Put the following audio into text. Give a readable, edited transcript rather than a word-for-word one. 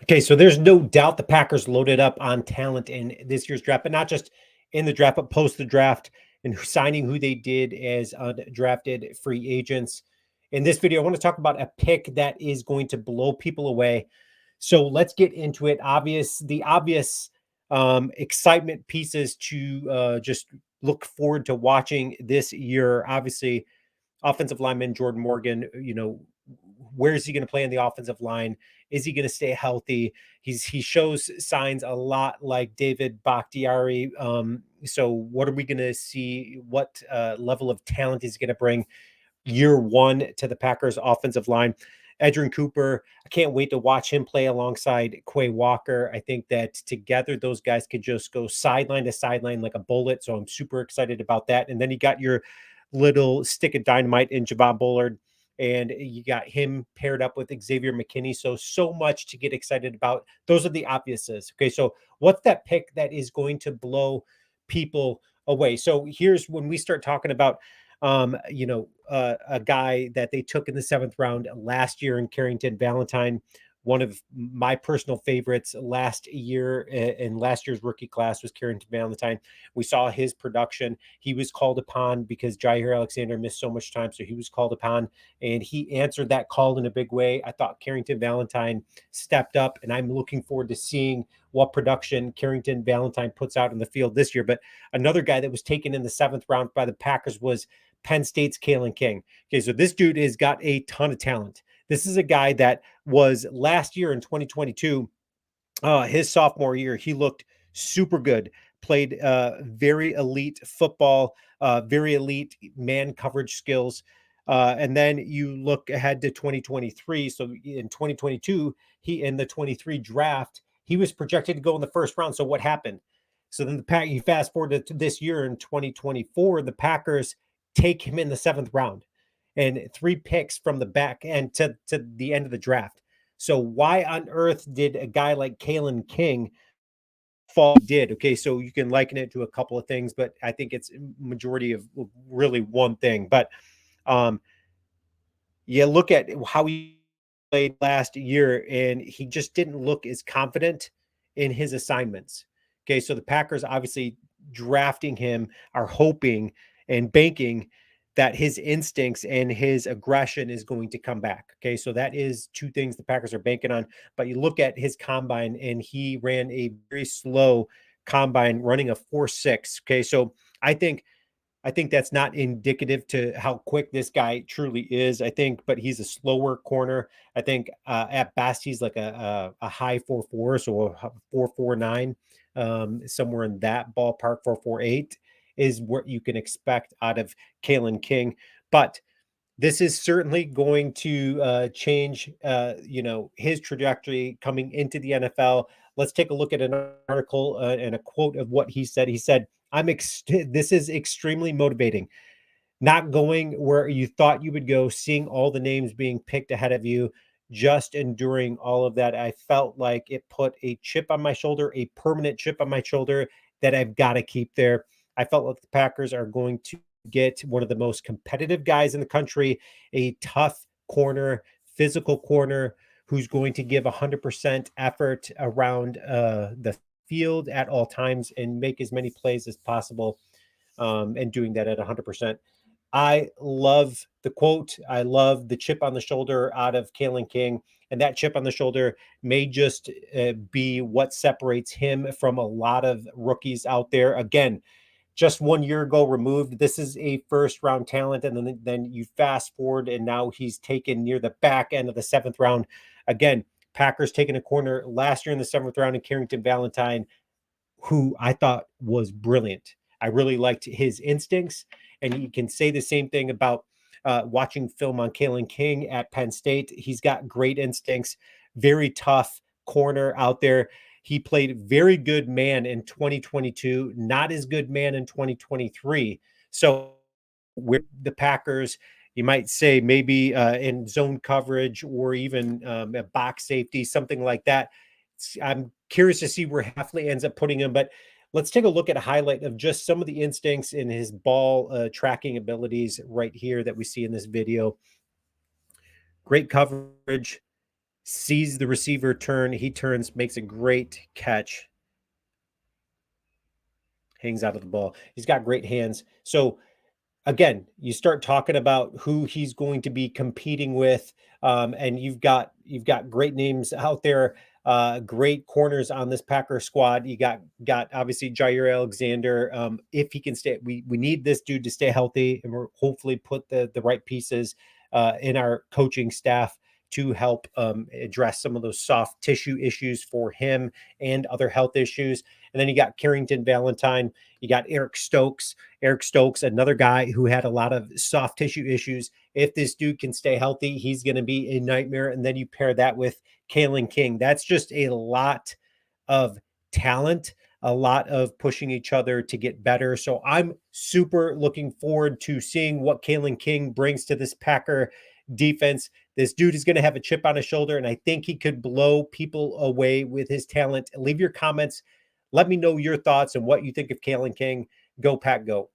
Okay, so there's no doubt the Packers loaded up on talent in this year's draft, but not just in the draft, but post the draft and signing who they did as undrafted free agents. In this video, I want to talk about a pick that is going to blow people away. So let's get into it. The obvious excitement pieces to just look forward to watching this year. Obviously, offensive lineman Jordan Morgan, where is he going to play in the offensive line? Is he going to stay healthy? He shows signs a lot like David Bakhtiari. So what are we going to see? What level of talent is going to bring year one to the Packers offensive line? Edgerrin Cooper, I can't wait to watch him play alongside Quay Walker. I think that together those guys could just go sideline to sideline like a bullet. So I'm super excited about that. And then you got your little stick of dynamite in Javon Bullard, and you got him paired up with Xavier McKinney. So much to get excited about. Those are the obviouses. Okay, so what's that pick that is going to blow people away? So here's when we start talking about a guy that they took in the 7th round last year in Carrington Valentine, one of my personal favorites last year in last year's rookie class was Carrington Valentine. We saw his production. He was called upon because Jair Alexander missed so much time. So he was called upon and he answered that call in a big way. I thought Carrington Valentine stepped up, and I'm looking forward to seeing what production Carrington Valentine puts out in the field this year. But another guy that was taken in the 7th round by the Packers was Penn State's Kalen King. Okay, so this dude has got a ton of talent. This is a guy that was last year in 2022, his sophomore year. He looked super good, played very elite football, very elite man coverage skills. And then you look ahead to 2023. So in 2022, he in the 23 draft, he was projected to go in the 1st round. So what happened? So then you fast forward to this year in 2024, the Packers take him in the 7th round and 3 picks from the back end to the end of the draft. So why on earth did a guy like Kalin King fall? Did okay? So you can liken it to a couple of things, but I think it's majority of really one thing. But um, you look at how he played last year, and he just didn't look as confident in his assignments. Okay, so the Packers obviously drafting him are hoping and banking that his instincts and his aggression is going to come back. Okay, so that is 2 things the Packers are banking on. But you look at his combine, and he ran a very slow combine, running a 4.6. Okay, so I think that's not indicative to how quick this guy truly is. I think, but he's a slower corner. I think at best he's like a high 4.4, so a 4.49, somewhere in that ballpark. 4.48 is what you can expect out of Kalen King, but this is certainly going to change, his trajectory coming into the NFL. Let's take a look at an article and a quote of what he said. He said, this is extremely motivating. Not going where you thought you would go, seeing all the names being picked ahead of you, just enduring all of that. I felt like it put a chip on my shoulder, a permanent chip on my shoulder that I've got to keep there. I felt like the Packers are going to get one of the most competitive guys in the country, a tough corner, physical corner who's going to give 100% effort around the field at all times and make as many plays as possible, and doing that at 100%. I love the quote. I love the chip on the shoulder out of Kalen King. And that chip on the shoulder may just be what separates him from a lot of rookies out there. Again, just 1 year ago removed. This is a 1st round talent. And then you fast forward, and now he's taken near the back end of the 7th round. Again, Packers taking a corner last year in the 7th round in Carrington Valentine, who I thought was brilliant. I really liked his instincts. And you can say the same thing about watching film on Kalen King at Penn State. He's got great instincts, very tough corner out there. He played very good man in 2022, not as good man in 2023. So with the Packers, you might say maybe in zone coverage or even a box safety, something like that. I'm curious to see where Hafley ends up putting him, but let's take a look at a highlight of just some of the instincts in his ball tracking abilities right here that we see in this video. Great coverage, sees the receiver turn. He turns, makes a great catch, hangs out of the ball. He's got great hands. So again, you start talking about who he's going to be competing with, and you've got great names out there, great corners on this Packer squad. You got obviously Jair Alexander. If he can stay, we need this dude to stay healthy, and we're hopefully put the right pieces in our coaching staff to help address some of those soft tissue issues for him and other health issues. And then you got Carrington Valentine. You got Eric Stokes, another guy who had a lot of soft tissue issues. If this dude can stay healthy, he's going to be a nightmare. And then you pair that with Kalen King. That's just a lot of talent, a lot of pushing each other to get better. So I'm super looking forward to seeing what Kalen King brings to this Packer defense. This dude is going to have a chip on his shoulder, and I think he could blow people away with his talent. Leave your comments. Let me know your thoughts and what you think of Kalen King. Go Pack Go.